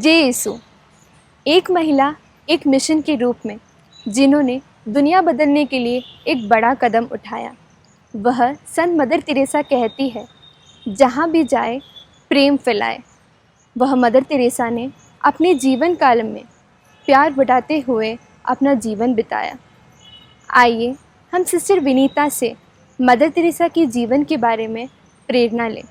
जय यीशु। एक महिला एक मिशन के रूप में जिन्होंने दुनिया बदलने के लिए एक बड़ा कदम उठाया, वह संत मदर तेरेसा कहती है, जहाँ भी जाए प्रेम फैलाए। वह मदर तेरेसा ने अपने जीवन काल में प्यार बढ़ाते हुए अपना जीवन बिताया। आइए हम सिस्टर विनीता से मदर तेरेसा के जीवन के बारे में प्रेरणा लें।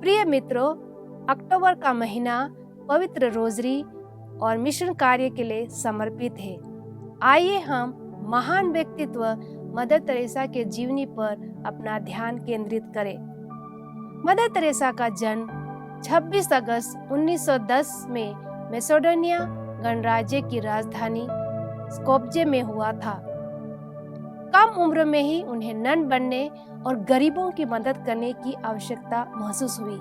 प्रिय मित्रों, अक्टूबर का महीना पवित्र रोजरी और मिशन कार्य के लिए समर्पित है। आइए हम महान व्यक्तित्व मदर तेरेसा के जीवनी पर अपना ध्यान केंद्रित करें। मदर तेरेसा का जन्म 26 अगस्त 1910 में मैसेडोनिया गणराज्य की राजधानी स्कोप्जे में हुआ था। कम उम्र में ही उन्हें नन बनने और गरीबों की मदद करने की आवश्यकता महसूस हुई।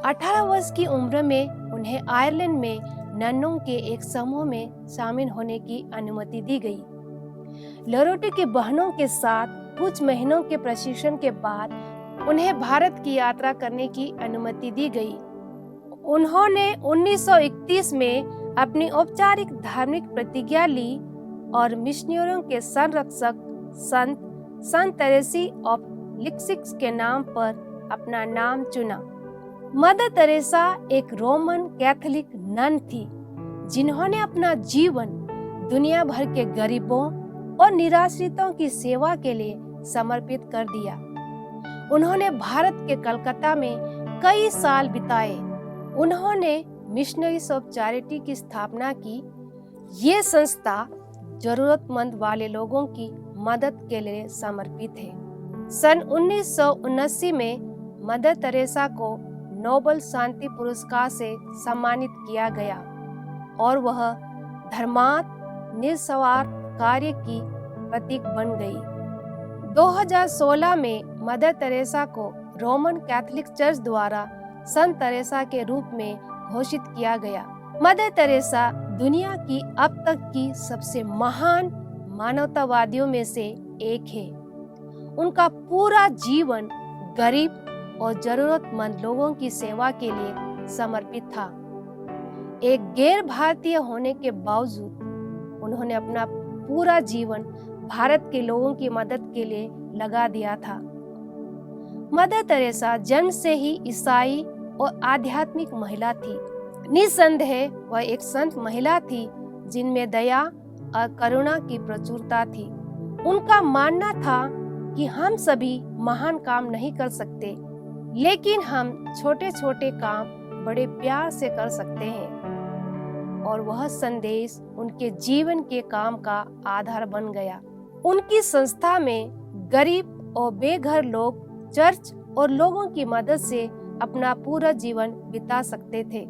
18 वर्ष की उम्र में उन्हें आयरलैंड में ननों के एक समूह में शामिल होने की अनुमति दी गई। लरोटे की बहनों के साथ कुछ महीनों के प्रशिक्षण के बाद उन्हें भारत की यात्रा करने की अनुमति दी गई। उन्होंने 1931 में अपनी औपचारिक धार्मिक प्रतिज्ञा ली और मिशनरियों के संरक्षक संत तेरेसी ऑफ लिसिक्स के नाम पर अपना नाम चुना। मदर तेरेसा एक रोमन कैथोलिक नन थी, जिन्होंने अपना जीवन दुनिया भर के गरीबों और निराश्रितों की सेवा के लिए समर्पित कर दिया। उन्होंने भारत के कलकत्ता में कई साल बिताए। उन्होंने मिशनरीज ऑफ चैरिटी की स्थापना की। ये संस्था जरूरतमंद वाले लोगों की मदद के लिए समर्पित है। सन 1979 में मदर तेरेसा को नोबेल शांति पुरस्कार से सम्मानित किया गया और वह धर्मार्थ निस्वार्थ कार्य की प्रतीक बन गई। 2016 में मदर तेरेसा को रोमन कैथोलिक चर्च द्वारा संत तेरेसा के रूप में घोषित किया गया। मदर तेरेसा दुनिया की अब तक की सबसे महान मानवतावादियों में से एक है। उनका पूरा जीवन गरीब और जरूरतमंद लोगों की सेवा के लिए समर्पित था। एक गैर भारतीय होने के बावजूद उन्होंने अपना पूरा जीवन भारत के लोगों की मदद के लिए लगा दिया था। मदर तेरेसा जन्म से ही ईसाई और आध्यात्मिक महिला थी। निसंदेह वह एक संत महिला थी जिनमें दया और करुणा की प्रचुरता थी। उनका मानना था कि हम सभी महान काम नहीं कर सकते, लेकिन हम छोटे छोटे काम बड़े प्यार से कर सकते हैं। और वह संदेश उनके जीवन के काम का आधार बन गया। उनकी संस्था में गरीब और बेघर लोग चर्च और लोगों की मदद से अपना पूरा जीवन बिता सकते थे।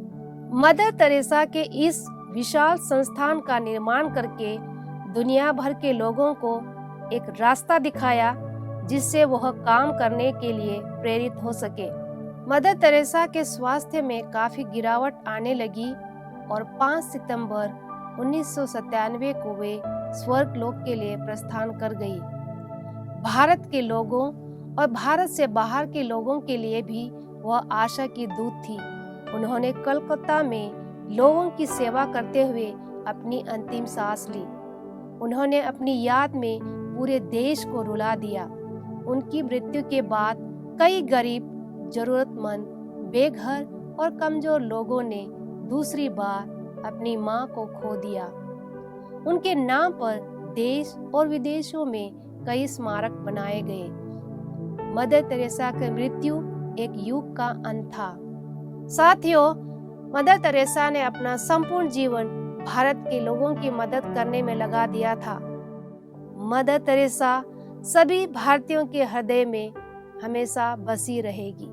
मदर तेरेसा के इस विशाल संस्थान का निर्माण करके दुनिया भर के लोगों को एक रास्ता दिखाया, जिससे वह काम करने के लिए प्रेरित हो सके। मदर तेरेसा के स्वास्थ्य में काफी गिरावट आने लगी और 5 सितंबर 1997 को वे स्वर्गलोक के लिए प्रस्थान कर गई। भारत के लोगों और भारत से बाहर के लोगों के लिए भी वह आशा की दूत थी। उन्होंने कलकत्ता में लोगों की सेवा करते हुए अपनी अंतिम सांस ली। उन्होंने अपनी याद में पूरे देश को रुला दिया। उनकी मृत्यु के बाद कई गरीब, जरूरतमंद, बेघर और कमजोर लोगों ने दूसरी बार अपनी मां को खो दिया। उनके नाम पर देश और विदेशों में कई स्मारक बनाए गए। मदर तेरेसा की मृत्यु एक युग का अंत था। साथियों, मदर तेरेसा ने अपना संपूर्ण जीवन भारत के लोगों की मदद करने में लगा दिया था। मदर तेरेसा सभी भारतीयों के हृदय में हमेशा बसी रहेगी।